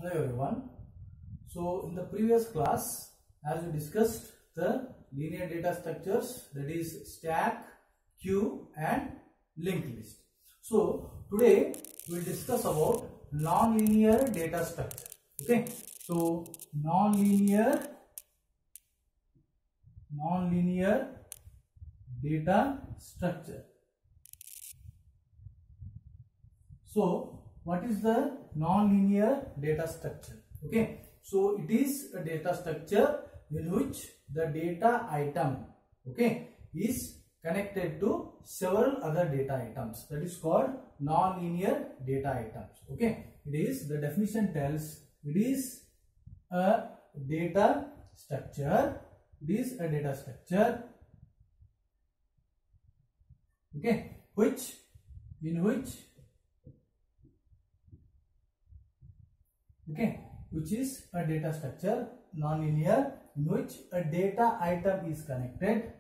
Hello everyone. So in the previous class, as we discussed the linear data structures, that is stack, queue and linked list. So today we will discuss about non-linear data structure. Okay. So non-linear data structure. So what is the non-linear data structure? Okay, so it is a data structure in which the data item, okay, is connected to several other data items. That is called non-linear data items. Okay, it is, the definition tells, it is a data structure. It is a data structure, okay, which is a data structure non-linear in which a data item is connected,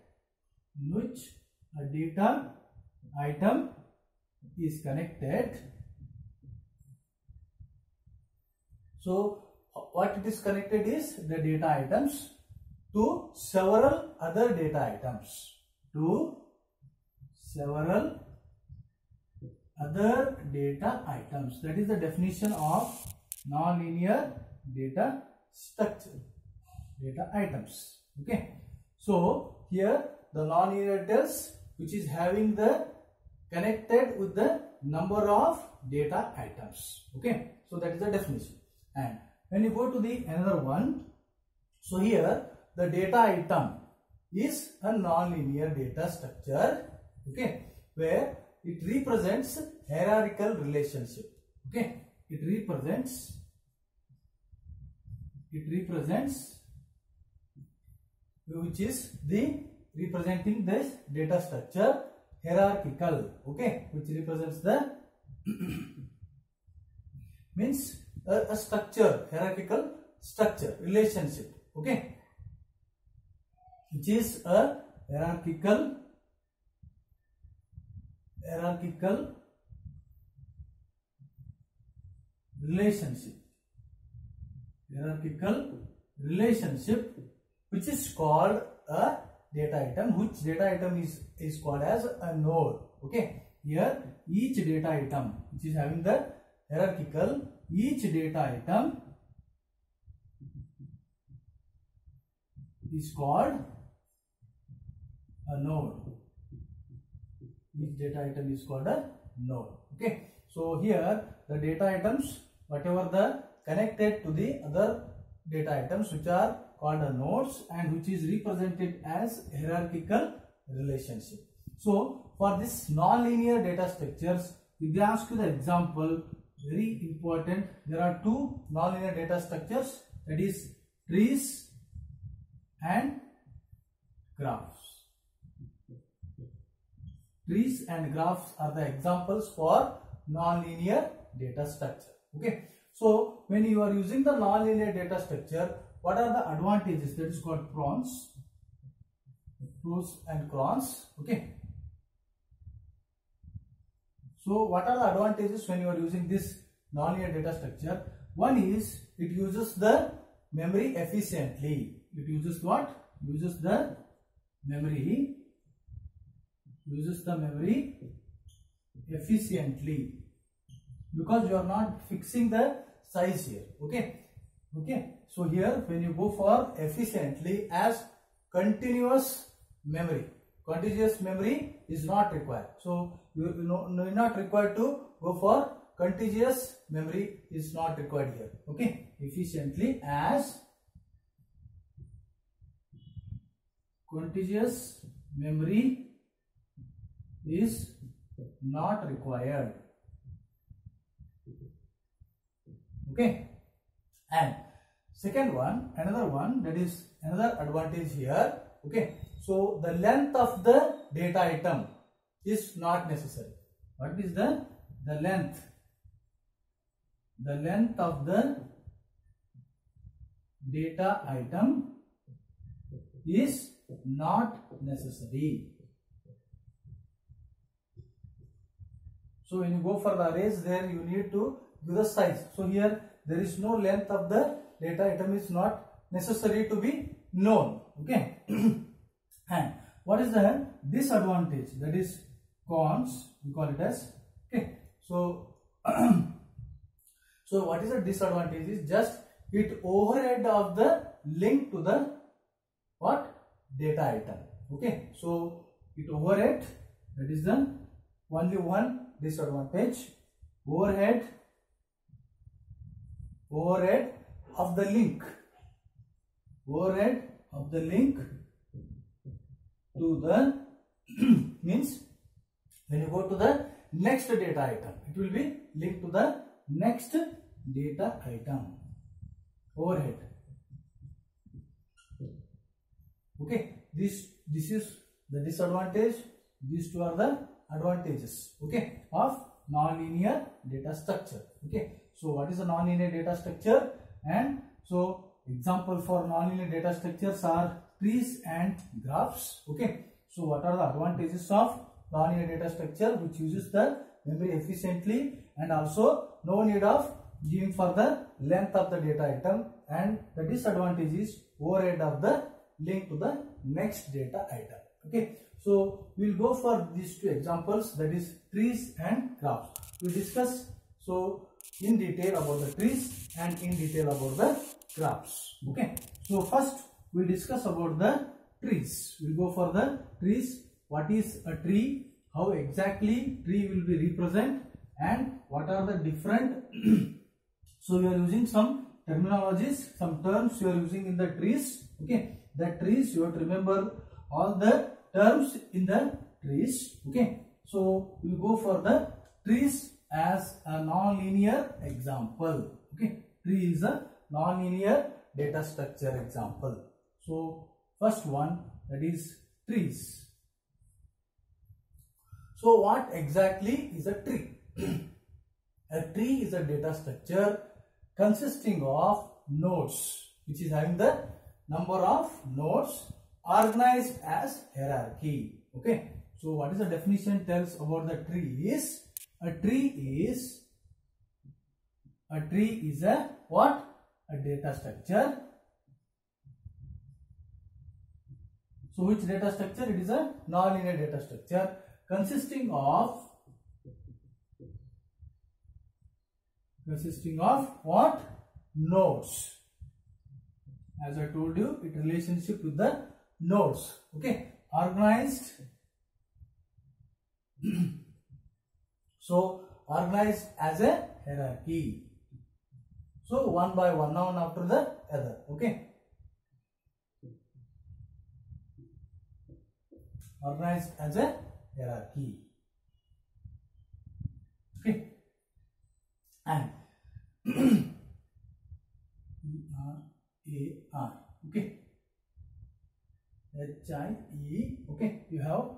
So what it is connected is the data items to several other data items, That is the definition of non-linear data structure, data items. Okay, so here the non-linear tells which is having the connected with the number of data items. Okay, so that is the definition. And when you go to the another one, so here the data item is a non-linear data structure, okay, where it represents hierarchical relationship. Okay, it represents which is the representing this data structure hierarchical, okay, which represents the means a structure, hierarchical structure, relationship, okay, which is a hierarchical relationship, which is called a data item, which data item is called as a node. Okay, here each data item which is having the hierarchical, each data item is called a node. Each data item is called a node. Okay, so here the data items, whatever the connected to the other data items, which are called the nodes and which is represented as hierarchical relationship. So for this non-linear data structures, if they ask you the example, very important, there are two non-linear data structures, that is trees and graphs. Trees and graphs are the examples for non-linear data structure. Okay, so when you are using the non-linear data structure, what are the advantages? That is called pros and cons. Okay, so what are the advantages when you are using this non-linear data structure? One is it uses the memory efficiently. It uses what? Uses the memory efficiently, because you are not fixing the size here. Okay, so here when you go for efficiently, as continuous memory is not required. So you are not required to go for contiguous memory, is not required here. Okay, efficiently, as contiguous memory is not required. Okay, and second one, another one, that is another advantage here. Okay, so the length of the data item is not necessary. What is the length? The length of the data item is not necessary. So when you go for the arrays, there you need to give the size. So here there is no length of the data item is not necessary to be known. Okay. And what is the disadvantage? That is cons, we call it as. Okay. So so what is the disadvantage is just it overhead of the link to the what data item. Okay. So it overhead, that is the only one disadvantage. Overhead of the link. Overhead of the link to the means when you go to the next data item, it will be linked to the next data item. Overhead. Okay, this is the disadvantage. These two are the advantages, okay, of nonlinear data structure. Okay, so what is a nonlinear data structure? And so example for nonlinear data structures are trees and graphs. Okay, so what are the advantages of nonlinear data structure? Which uses the memory efficiently and also no need of giving for the length of the data item, and the disadvantage is overhead of the link to the next data item. Okay, so we'll go for these two examples, that is trees and graphs. We'll discuss so in detail about the trees and in detail about the graphs. Okay, so first we'll discuss about the trees. We'll go for the trees. What is a tree? How exactly tree will be represented, and what are the different so we are using some terminologies, some terms you are using in the trees. Okay, the trees you have to remember all the terms in the trees. Okay, so we go for the trees as a non-linear example. Okay, tree is a non-linear data structure example. So first one, that is trees. So what exactly is a tree? A tree is a data structure consisting of nodes, which is having the number of nodes organized as hierarchy. Okay, so what is the definition tells about the tree is a tree is a what? A data structure. So which data structure? It is a nonlinear data structure consisting of what? Nodes. As I told you, it relationship with the nodes. Okay, organized so organized as a hierarchy. So one by one, now after the other. Okay, organized as a hierarchy. Okay, and HIER. Okay, HIE. Okay, you have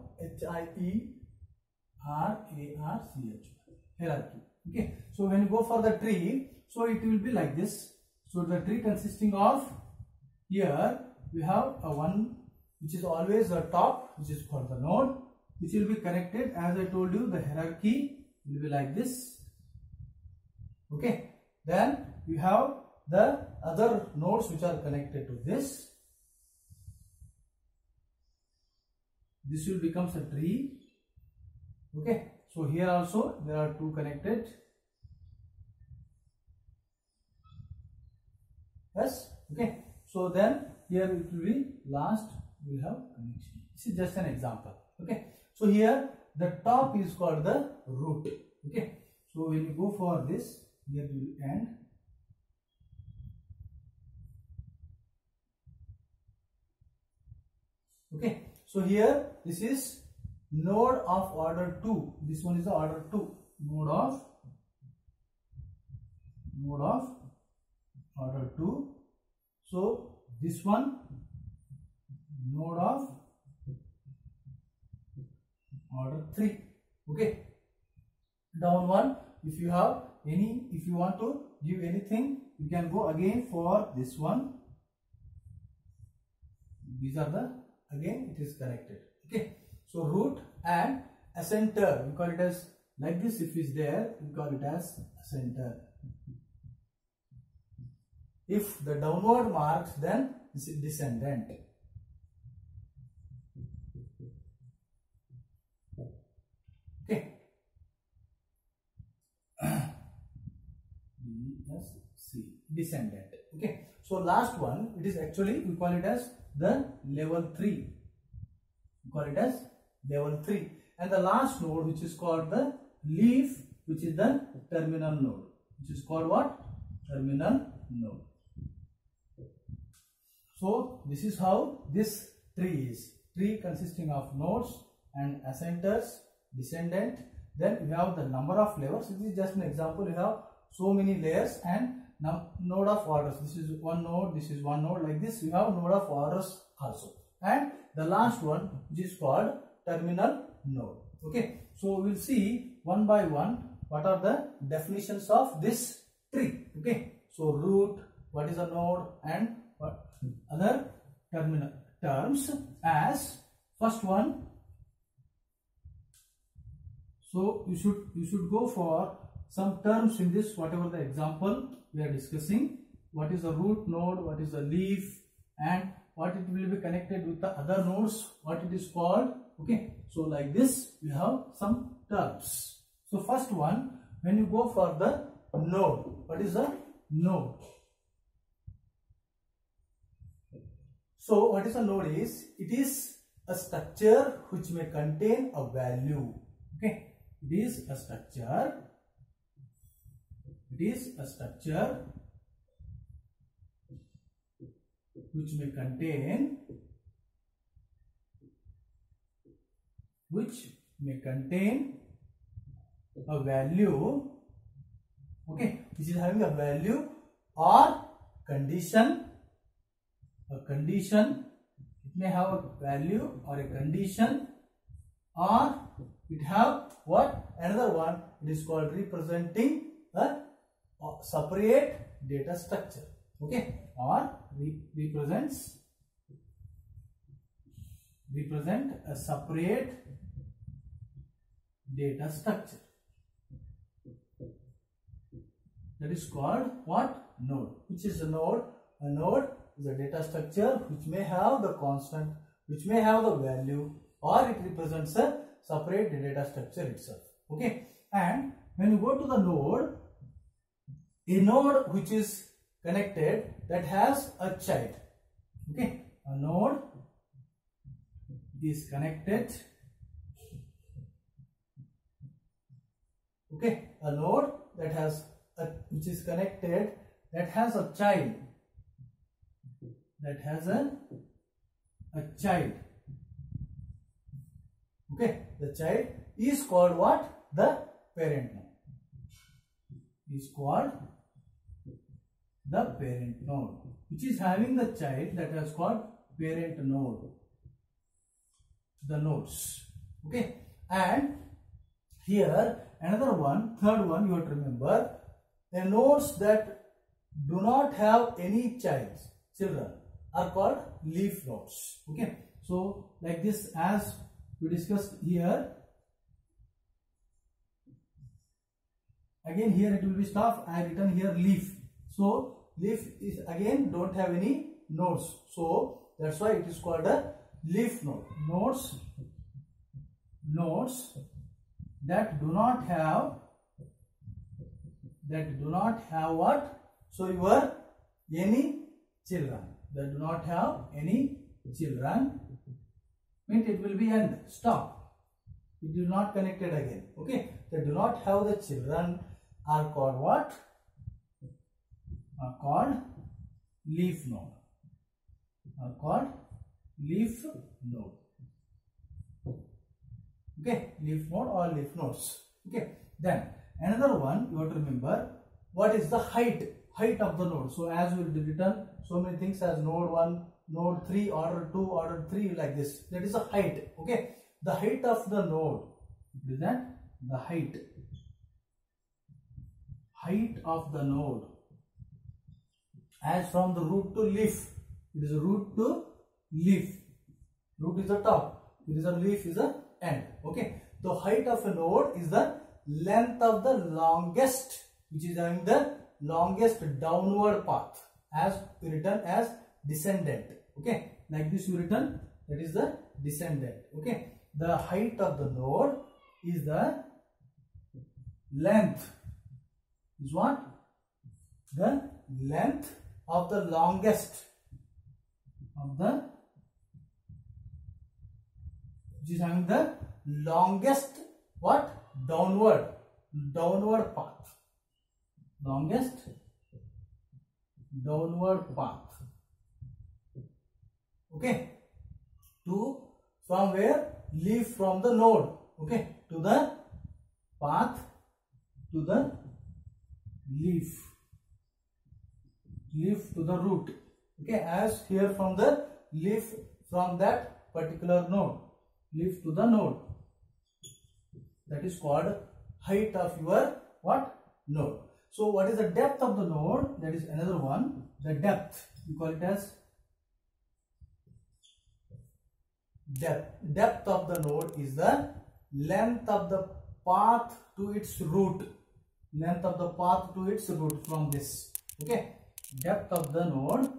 HIERARCH, hierarchy. Okay, so when you go for the tree, so it will be like this. So the tree consisting of, here we have a one which is always a top, which is for the node, which will be connected, as I told you, the hierarchy will be like this. Okay, then you have the other nodes which are connected to this. This will becomes a tree. Okay, so here also there are two connected. Yes. Okay, so then here it will be last we will have connection. This is just an example. Okay, so here the top is called the root. Okay, so when you go for this, here we will end. Okay, so here this is node of order 2. This one is the order 2. Node of order 2. So this one node of order 3. Okay, down one, if you have any, if you want to give anything, you can go again for this one. These are the, again it is connected. Okay, so root and a center, we call it as like this. If is there, we call it as a center. If the downward marks, then this is descendant. Okay. DSC, descendant. Okay. So last one, it is actually, we call it as the level 3. We call it as level 3. And the last node, which is called the leaf, which is the terminal node. Which is called what? Terminal node. So this is how this tree is. Tree consisting of nodes and ascenders, descendant. Then we have the number of layers. This is just an example. You have so many layers and node of orders. This is one node, this is one node. Like this, you have node of orders also. And the last one, which is called terminal node. Okay. So we will see one by one what are the definitions of this tree. Okay. So root, what is a node, and what other terminal terms as first one. So you should go for some terms in this, whatever the example we are discussing. What is a root node, what is a leaf, and what it will be connected with the other nodes, what it is called. Okay, so like this we have some terms. So first one, when you go for the node, what is a node? So what is a node is, it is a structure which may contain a value. Okay, it is a structure. It is a structure which may contain a value, okay, which is having a value or condition. A condition, it may have a value or a condition, or it have what? Another one, it is called representing a separate data structure. Okay, or represent a separate data structure. That is called what? Node. Which is a node? A node is a data structure which may have the constant, which may have the value, or it represents a separate data structure itself. Okay, and when you go to the node, a node which is connected, that has a child. Okay, a node is connected. Okay, a node that has which is connected, that has a child. That has a child. Okay, the child is called what? The parent node. Is called the parent node, which is having the child, that is called parent node. The nodes. Okay, and here another one, third one, you have to remember, the nodes that do not have any children are called leaf nodes. Okay, so like this, as we discussed here, again here it will be stop. I have written here leaf. So leaf is again don't have any nodes. So that's why it is called a leaf node. Nodes that do not have what? So your any children. That do not have any children, means it will be end, stop. It will not connected again. Okay, they do not have the children are called what? Are called leaf node. Are called leaf node. Okay, leaf node or leaf nodes. Okay, then another one you have to remember, what is the height of the node. So as we will written so many things as node 1, node 3, order 2, order 3, like this. That is the height. Okay, the height of the node. Is that the height of the node, as from the root to leaf. It is a root to leaf. Root is the top, it is a leaf is the end. Okay, the height of a node is the length of the longest, which is having the longest downward path, as written as descendant. Okay, like this you written, that is the descendant. Okay, the height of the node is the length, is what? The length of the longest of the, which is having the longest what? Downward path. Longest downward path. Okay, to from where? Leaf from the node. Okay, to the path, to the leaf to the root. Okay, as here from the leaf from that particular node, leaf to the node, that is called height of your what? Node. So what is the depth of the node? That is another one. The depth, we call it as depth. Depth of the node is the length of the path to its root. Length of the path to its root from this. Okay, depth of the node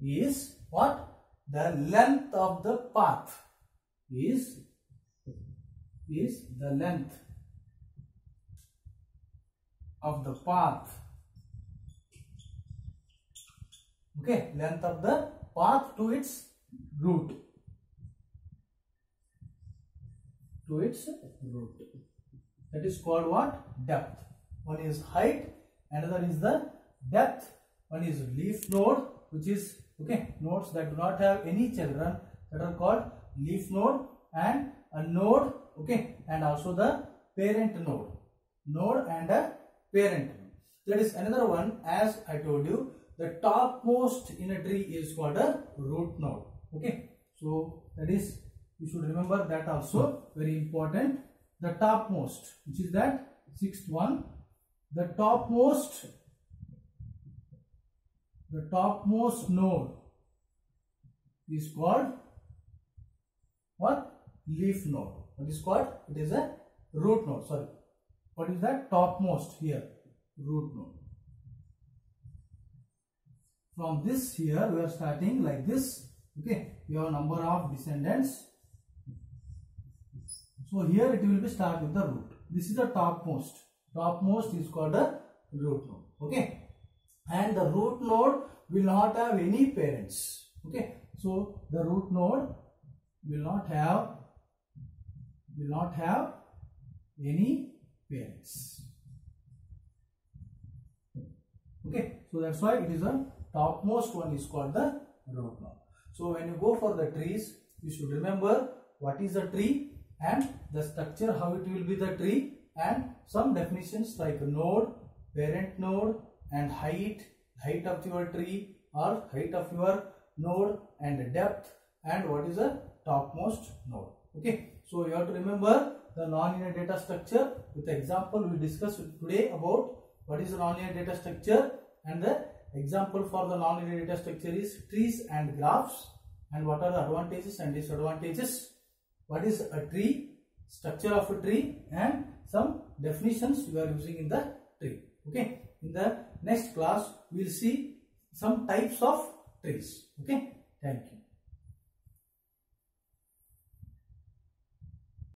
is what? The length of the path is the length of the path. Okay, length of the path to its root. To its root. That is called what? Depth. One is height, another is the depth. One is leaf node, which is okay, nodes that do not have any children, that are called leaf node, and a node, okay, and also the parent node. Node and a parent node. That is another one, as I told you, the topmost in a tree is called a root node. Okay, so that is, you should remember that also, very important. The topmost, which is that sixth one, the topmost node is called what? Leaf node. What is called? It is a root node. Sorry, what is that? Topmost here, root node. From this here we are starting like this. Okay, we have a number of descendants. So here it will be start with the root. This is the topmost. Topmost is called a root node. Okay, and the root node will not have any parents. Okay, so the root node will not have any parents. Okay, so that's why it is a topmost one is called the root node. So when you go for the trees, you should remember what is a tree and the structure, how it will be the tree, and some definitions like node, parent node, and height of your tree or height of your node, and depth, and what is a topmost node. Okay, so you have to remember the nonlinear data structure. With the example we discussed today about what is the nonlinear data structure, and the example for the nonlinear data structure is trees and graphs, and what are the advantages and disadvantages, what is a tree, structure of a tree, and some definitions we are using in the tree. Okay, in the next class we will see some types of trees. Okay, thank you.